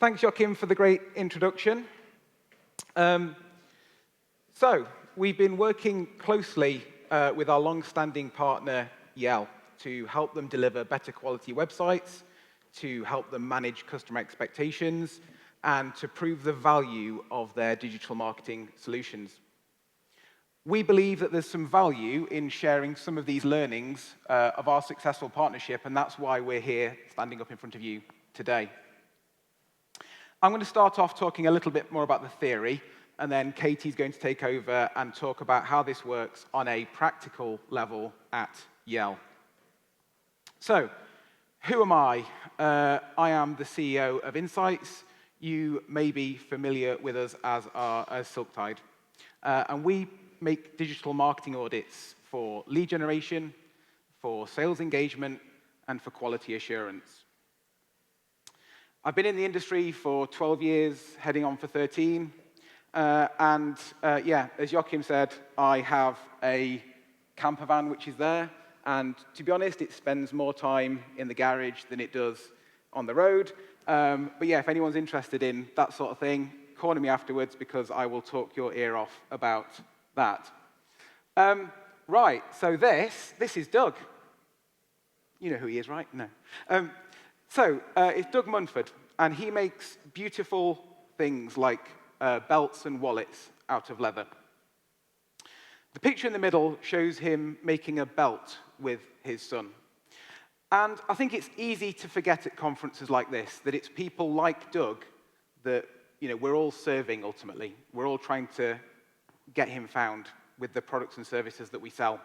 Thanks, Joachim, for the great introduction. So, we've been working closely with our long-standing partner, Yell, to help them deliver better quality websites, to help them manage customer expectations, and to prove the value of their digital marketing solutions. We believe that there's some value in sharing some of these learnings of our successful partnership, and that's why we're here standing up in front of you today. I'm going to start off talking a little bit more about the theory, and then Katie's going to take over and talk about how this works on a practical level at Yell. So, who am I? I am the CEO of Insights. You may be familiar with us as Silktide. And we make digital marketing audits for lead generation, for sales engagement, and for quality assurance. I've been in the industry for 12 years, heading on for 13. Yeah, as Joachim said, I have a camper van which is there. And to be honest, it spends more time in the garage than it does on the road. But yeah, if anyone's interested in that sort of thing, corner me afterwards because I will talk your ear off about that. Right, so this is Doug. You know who he is, right? No. It's Doug Munford, and he makes beautiful things like belts and wallets out of leather. The picture in the middle shows him making a belt with his son. And I think it's easy to forget at conferences like this that it's people like Doug that we're all serving ultimately. We're all trying to get him found with the products and services that we sell.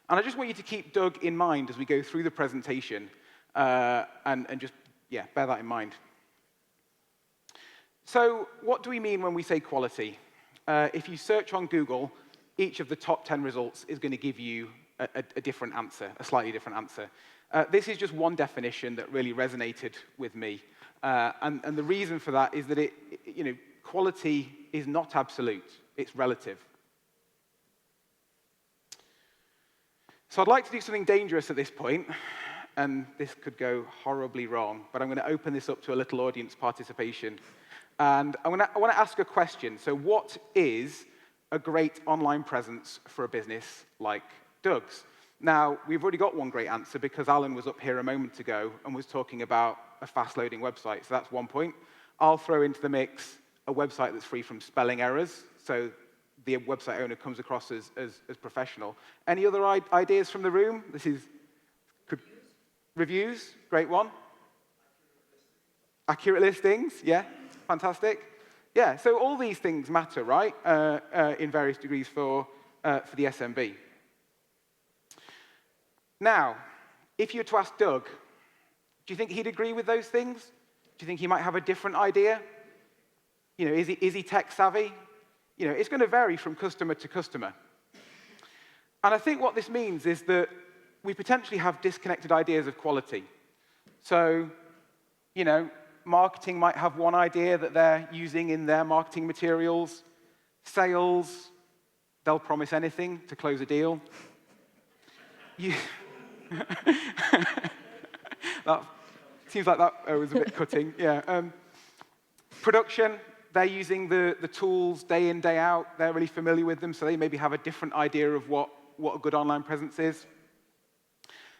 And I just want you to keep Doug in mind as we go through the presentation and just bear that in mind. So what do we mean when we say quality? If you search on Google, each of the top 10 results is going to give you a different answer, a slightly different answer. This is just one definition that really resonated with me. And the reason for that is that quality is not absolute, it's relative. So I'd like to do something dangerous at this point, and this could go horribly wrong, but I'm going to open this up to a little audience participation. And I want to ask a question. So what is a great online presence for a business like Doug's? Now, we've already got one great answer because Alan was up here a moment ago and was talking about a fast-loading website. So that's one point. I'll throw into the mix a website that's free from spelling errors, so the website owner comes across as professional. Any other ideas from the room? Reviews, great one. Accurate listings, yeah, fantastic. Yeah, so all these things matter, right, in various degrees for the SMB. Now, if you were to ask Doug, do you think he'd agree with those things? Do you think he might have a different idea? Is he tech savvy? It's going to vary from customer to customer. And I think what this means is that we potentially have disconnected ideas of quality. So, marketing might have one idea that they're using in their marketing materials. Sales, they'll promise anything to close a deal. That seems like that was a bit cutting. Yeah. Production, they're using the tools day in, day out. They're really familiar with them, so they maybe have a different idea of what a good online presence is.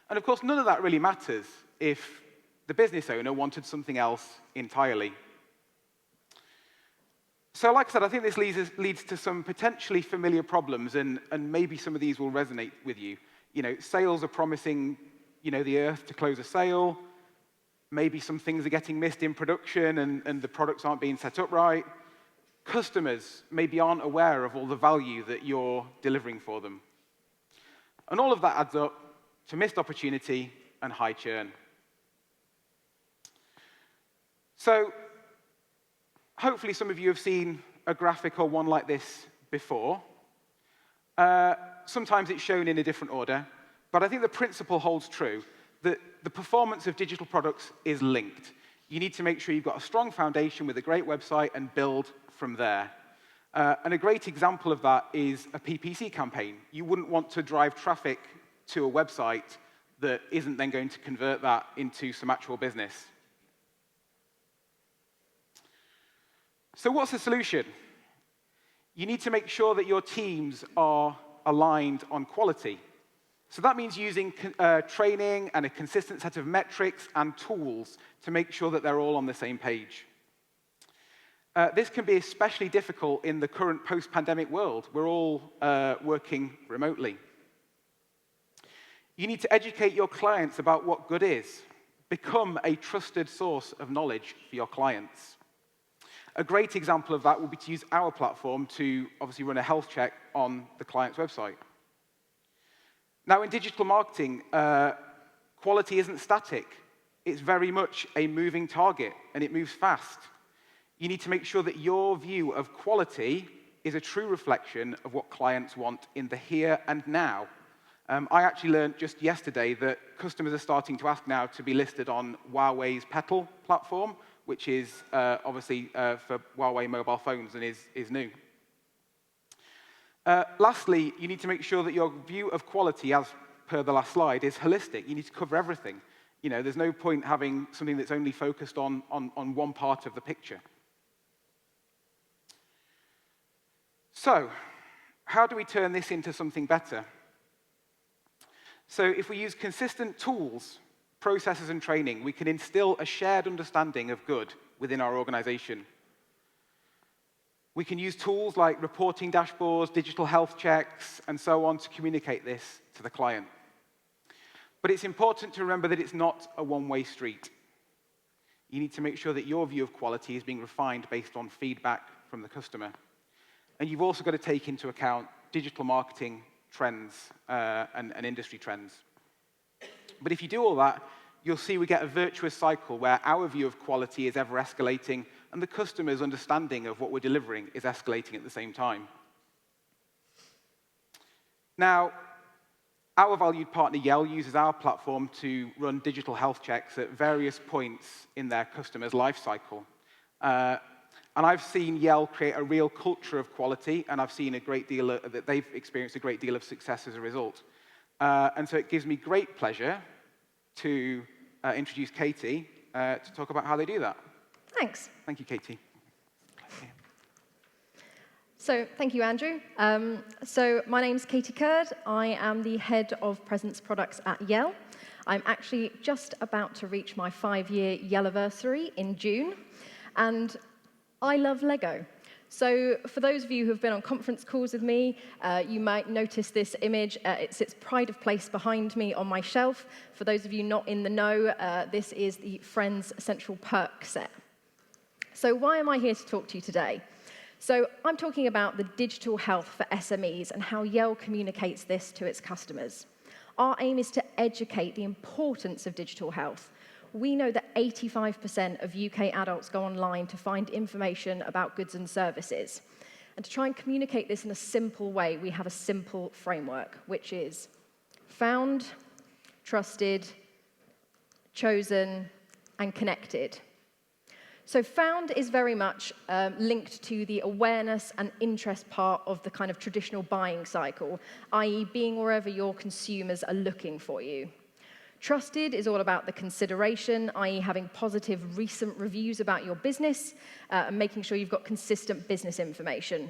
And of course, none of that really matters if the business owner wanted something else entirely. So like I said, I think this leads to some potentially familiar problems, and maybe some of these will resonate with you. Sales are promising, the earth to close a sale. Maybe some things are getting missed in production and the products aren't being set up right. Customers maybe aren't aware of all the value that you're delivering for them. And all of that adds up to missed opportunity and high churn. So hopefully some of you have seen a graphic or one like this before. Sometimes it's shown in a different order, but I think the principle holds true, that the performance of digital products is linked. You need to make sure you've got a strong foundation with a great website and build from there. And a great example of that is a PPC campaign. You wouldn't want to drive traffic to a website that isn't then going to convert that into some actual business. So what's the solution? You need to make sure that your teams are aligned on quality. So that means using training and a consistent set of metrics and tools to make sure that they're all on the same page. This can be especially difficult in the current post-pandemic world. We're all working remotely. You need to educate your clients about what good is. Become a trusted source of knowledge for your clients. A great example of that would be to use our platform to obviously run a health check on the client's website. Now, in digital marketing, quality isn't static. It's very much a moving target, and it moves fast. You need to make sure that your view of quality is a true reflection of what clients want in the here and now. I actually learned just yesterday that customers are starting to ask now to be listed on Huawei's Petal platform, which is obviously for Huawei mobile phones and is new. Lastly, you need to make sure that your view of quality, as per the last slide, is holistic. You need to cover everything. You know, there's no point having something that's only focused on one part of the picture. So, how do we turn this into something better? So if we use consistent tools, processes, and training, we can instill a shared understanding of good within our organization. We can use tools like reporting dashboards, digital health checks, and so on to communicate this to the client. But it's important to remember that it's not a one-way street. You need to make sure that your view of quality is being refined based on feedback from the customer. And you've also got to take into account digital marketing trends and industry trends. But if you do all that, you'll see we get a virtuous cycle where our view of quality is ever escalating and the customer's understanding of what we're delivering is escalating at the same time. Now, our valued partner, Yell, uses our platform to run digital health checks at various points in their customer's life cycle. And I've seen Yell create a real culture of quality, and I've seen that they've experienced a great deal of success as a result. And so it gives me great pleasure to introduce Katie to talk about how they do that. Thanks. Thank you, Katie. So thank you, Andrew. So my name's Katie Curd. I am the head of presence products at Yell. I'm actually just about to reach my 5-year Yelliversary in June, and I love Lego. So for those of you who have been on conference calls with me, you might notice this image. It sits pride of place behind me on my shelf. For those of you not in the know, this is the Friends Central Perk set. So why am I here to talk to you today? So I'm talking about the digital health for SMEs and how Yell communicates this to its customers. Our aim is to educate the importance of digital health. We know that 85% of UK adults go online to find information about goods and services. And to try and communicate this in a simple way, we have a simple framework, which is found, trusted, chosen, and connected. So found is very much linked to the awareness and interest part of the kind of traditional buying cycle, i.e. being wherever your consumers are looking for you. Trusted is all about the consideration, i.e. having positive recent reviews about your business and making sure you've got consistent business information.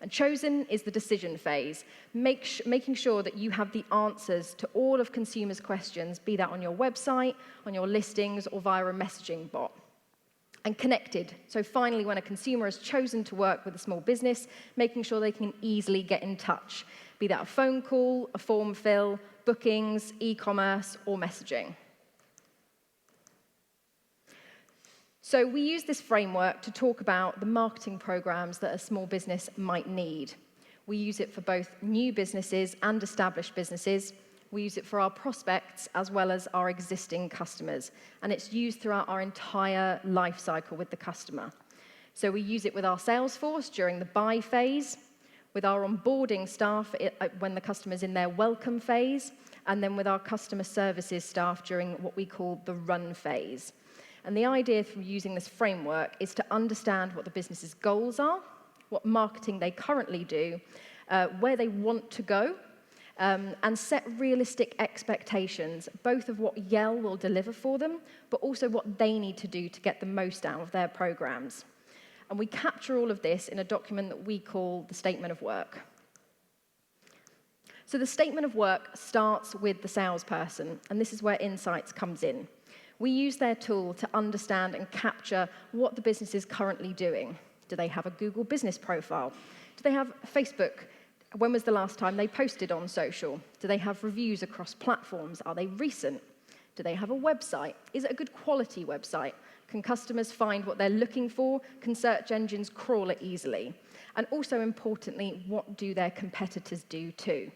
And chosen is the decision phase, making sure that you have the answers to all of consumers' questions, be that on your website, on your listings, or via a messaging bot. And connected, so finally when a consumer has chosen to work with a small business, making sure they can easily get in touch, be that a phone call, a form fill, bookings, e-commerce, or messaging. So we use this framework to talk about the marketing programs that a small business might need. We use it for both new businesses and established businesses. We use it for our prospects as well as our existing customers. And it's used throughout our entire life cycle with the customer. So we use it with our sales force during the buy phase, with our onboarding staff when the customer's in their welcome phase, and then with our customer services staff during what we call the run phase. And the idea from using this framework is to understand what the business's goals are, what marketing they currently do, where they want to go, and set realistic expectations, both of what Yell will deliver for them, but also what they need to do to get the most out of their programs. And we capture all of this in a document that we call the statement of work. So the statement of work starts with the salesperson, and this is where Insights comes in. We use their tool to understand and capture what the business is currently doing. Do they have a Google business profile? Do they have Facebook? When was the last time they posted on social? Do they have reviews across platforms? Are they recent? Do they have a website? Is it a good quality website? Can customers find what they're looking for? Can search engines crawl it easily? And also importantly, what do their competitors do too?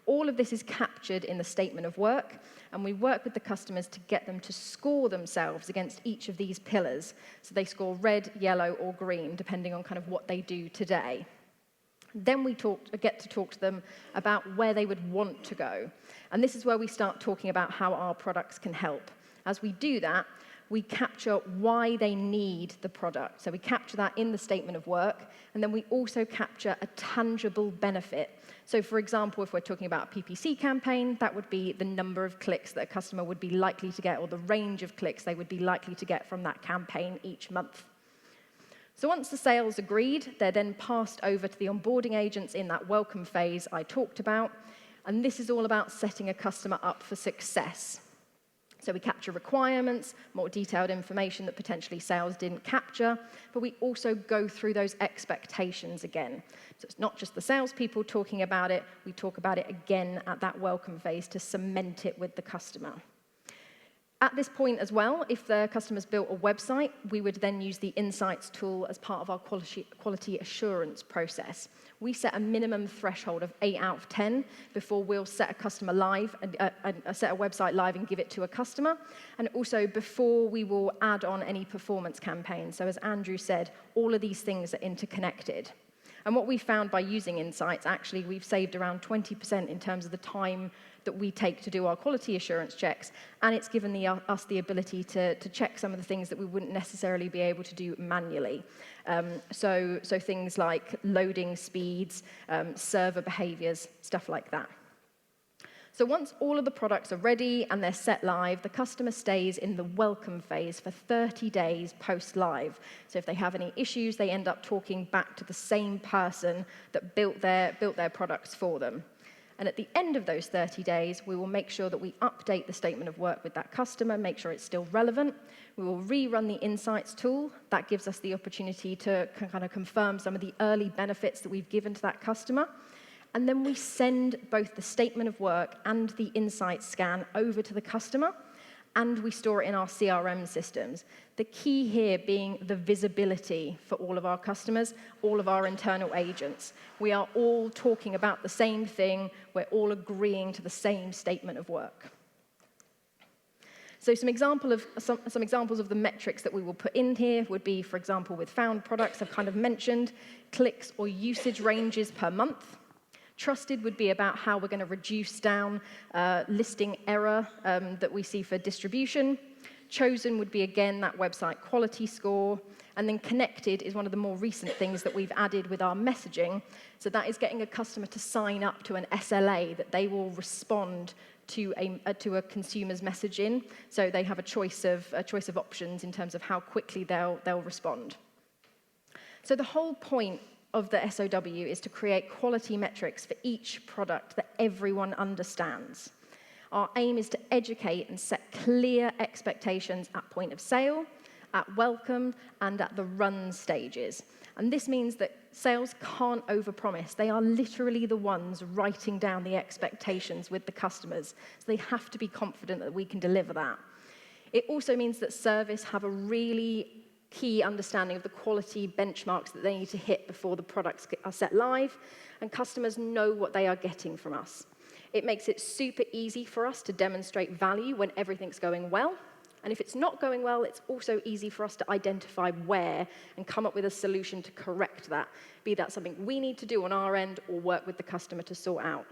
All of this is captured in the statement of work, and we work with the customers to get them to score themselves against each of these pillars. So they score red, yellow, or green, depending on kind of what they do today. Then we get to talk to them about where they would want to go. And this is where we start talking about how our products can help. As we do that, we capture why they need the product. So we capture that in the statement of work, and then we also capture a tangible benefit. So for example, if we're talking about a PPC campaign, that would be the number of clicks that a customer would be likely to get, or the range of clicks they would be likely to get from that campaign each month. So once the sale's agreed, they're then passed over to the onboarding agents in that welcome phase I talked about, and this is all about setting a customer up for success. So we capture requirements, more detailed information that potentially sales didn't capture, but we also go through those expectations again. So it's not just the salespeople talking about it, we talk about it again at that welcome phase to cement it with the customer. At this point as well, if the customer's built a website, we would then use the Insights tool as part of our quality assurance process. We set a minimum threshold of 8 out of 10 before we'll set a customer live, set a website live and give it to a customer, and also before we will add on any performance campaigns. So as Andrew said, all of these things are interconnected. And what we found by using Insights, actually, we've saved around 20% in terms of the time that we take to do our quality assurance checks, and it's given us the ability to check some of the things that we wouldn't necessarily be able to do manually. So things like loading speeds, server behaviors, stuff like that. So once all of the products are ready and they're set live, the customer stays in the welcome phase for 30 days post-live. So if they have any issues, they end up talking back to the same person that built their products for them. And at the end of those 30 days, we will make sure that we update the statement of work with that customer, make sure it's still relevant. We will rerun the Insights tool. That gives us the opportunity to kind of confirm some of the early benefits that we've given to that customer. And then we send both the statement of work and the Insights scan over to the customer, and we store it in our CRM systems. The key here being the visibility for all of our customers, all of our internal agents. We are all talking about the same thing. We're all agreeing to the same statement of work. So some examples of the metrics that we will put in here would be, for example, with found products I've kind of mentioned, clicks or usage ranges per month. Trusted would be about how we're going to reduce down listing error that we see for distribution. Chosen would be, again, that website quality score. And then connected is one of the more recent things that we've added with our messaging. So that is getting a customer to sign up to an SLA that they will respond to a consumer's message in. So they have a choice of options in terms of how quickly they'll respond. So the whole point of the SOW is to create quality metrics for each product that everyone understands. Our aim is to educate and set clear expectations at point of sale, at welcome, and at the run stages. And this means that sales can't overpromise. They are literally the ones writing down the expectations with the customers. So they have to be confident that we can deliver that. It also means that service have a really key understanding of the quality benchmarks that they need to hit before the products are set live, and customers know what they are getting from us. It makes it super easy for us to demonstrate value when everything's going well, and if it's not going well, it's also easy for us to identify where and come up with a solution to correct that, be that something we need to do on our end or work with the customer to sort out.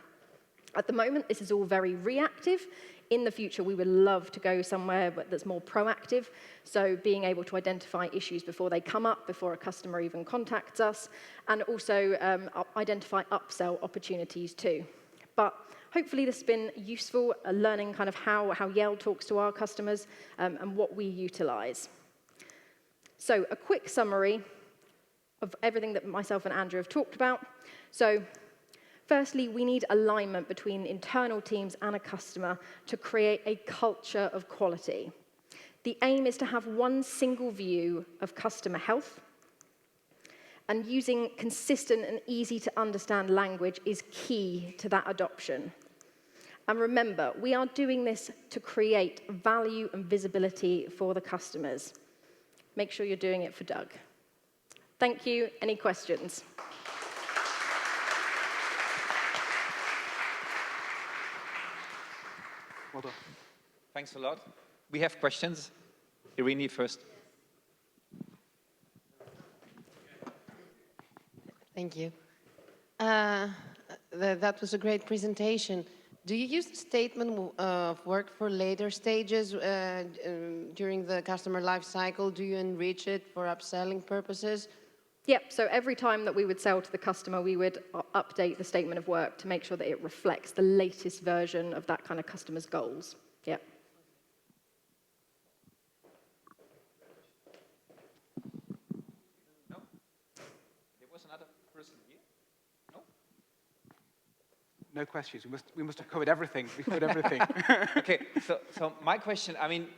At the moment, this is all very reactive. In the future, we would love to go somewhere that's more proactive, so being able to identify issues before they come up, before a customer even contacts us, and also identify upsell opportunities too. But hopefully this has been useful, learning kind of how Yell talks to our customers and what we utilize. So a quick summary. of everything that myself and Andrew have talked about. So firstly, we need alignment between internal teams and a customer to create a culture of quality. The aim is to have one single view of customer health, and using consistent and easy to understand language is key to that adoption. And remember, we are doing this to create value and visibility for the customers. Make sure you're doing it for Doug. Thank you. Any questions? Well done. Thanks a lot. We have questions. Irini first. Thank you. That was a great presentation. Do you use the statement of work for later stages during the customer life cycle? Do you enrich it for upselling purposes? Yep, so every time that we would sell to the customer, we would update the statement of work to make sure that it reflects the latest version of that kind of customer's goals. Yep. No? There was another person here? No? No questions. We must have covered everything. We covered everything. Okay, so my question, I mean,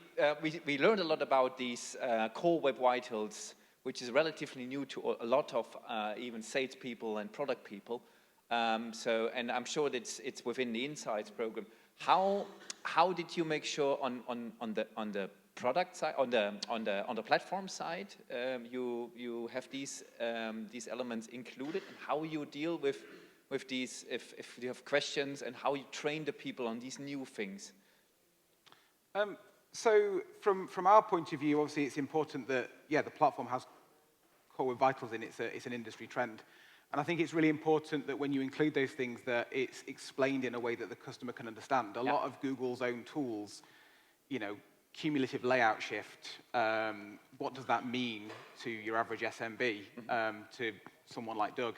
we learned a lot about these core web vitals, which is relatively new to a lot of even salespeople and product people. And I'm sure that it's within the Insights program. How did you make sure on the product side, on the platform side, you have these elements included, and how you deal with these if you have questions, and how you train the people on these new things? So from our point of view, obviously it's important that, the platform has Core Web Vitals in it. It's an industry trend. And I think it's really important that when you include those things, that it's explained in a way that the customer can understand. A lot of Google's own tools, cumulative layout shift, what does that mean to your average SMB, to someone like Doug?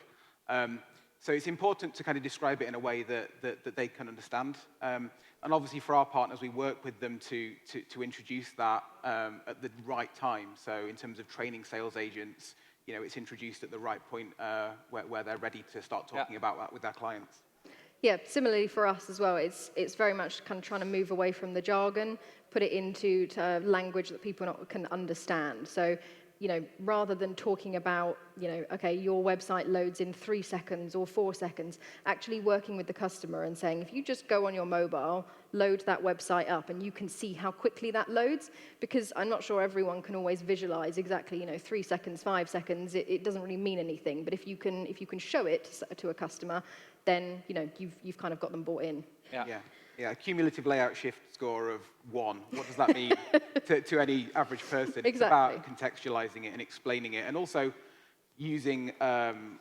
So it's important to kind of describe it in a way that they can understand. And obviously for our partners, we work with them to introduce that at the right time. So in terms of training sales agents, it's introduced at the right point where they're ready to start talking about that with their clients. Yeah, similarly for us as well, it's very much kind of trying to move away from the jargon, put it into language that people can understand. So, rather than talking about, okay, your website loads in 3 seconds or 4 seconds, actually working with the customer and saying, if you just go on your mobile, load that website up, and you can see how quickly that loads, because I'm not sure everyone can always visualize exactly, 3 seconds, 5 seconds, it doesn't really mean anything. But if you can show it to a customer, then, you've kind of got them bought in. Yeah, a cumulative layout shift score of 1. What does that mean to any average person? Exactly. It's about contextualizing it and explaining it, and also using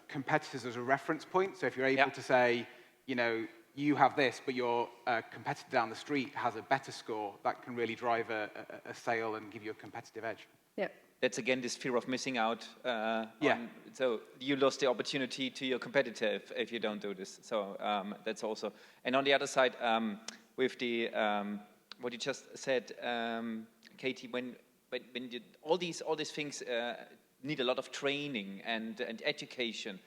competitors as a reference point. So if you're able to say, you have this, but your competitor down the street has a better score, that can really drive a sale and give you a competitive edge. Yep. That's again this fear of missing out. So you lost the opportunity to your competitor if you don't do this. So that's also. And on the other side, with the what you just said, Katie, when all these things need a lot of training and education,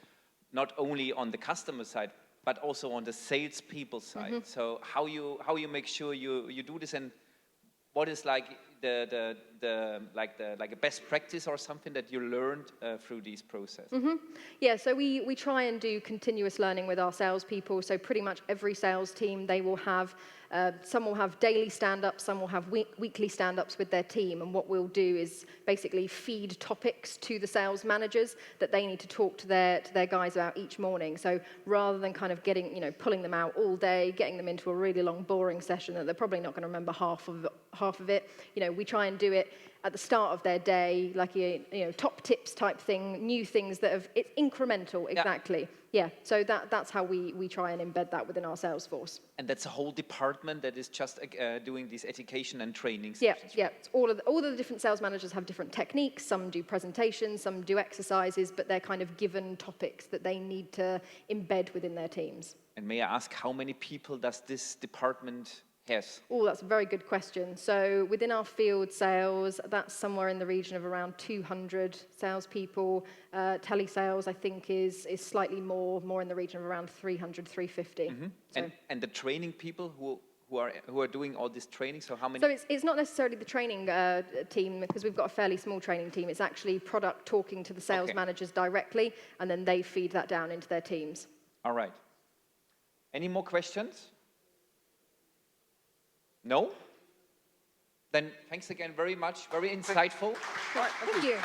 not only on the customer side, but also on the salespeople side. So how you make sure you do this, and what is like a best practice or something that you learned through these processes? Yeah, so we try and do continuous learning with our salespeople. So pretty much every sales team, they will have, some will have daily stand-ups, some will have weekly stand-ups with their team. And what we'll do is basically feed topics to the sales managers that they need to talk to their guys about each morning. So rather than kind of pulling them out all day, getting them into a really long, boring session that they're probably not going to remember half of it, we try and do it at the start of their day, like a top tips type thing, new things it's incremental, exactly. Yeah, so that's how we try and embed that within our sales force. And that's a whole department that is just doing these education and training Yeah, sessions. yeah. All of the different sales managers have different techniques. Some do presentations, some do exercises, but they're kind of given topics that they need to embed within their teams. And may I ask, how many people does this department Yes. Oh, that's a very good question. So within our field sales, that's somewhere in the region of around 200 salespeople. Telesales, I think, is slightly more in the region of around 300, 350. So, And the training people who are doing all this training, so how many? so it's not necessarily the training team, because we've got a fairly small training team. It's actually product talking to the sales Okay. managers directly, and then they feed that down into their teams. All right. Any more questions? No? Then thanks again very much. Very insightful. Thank you.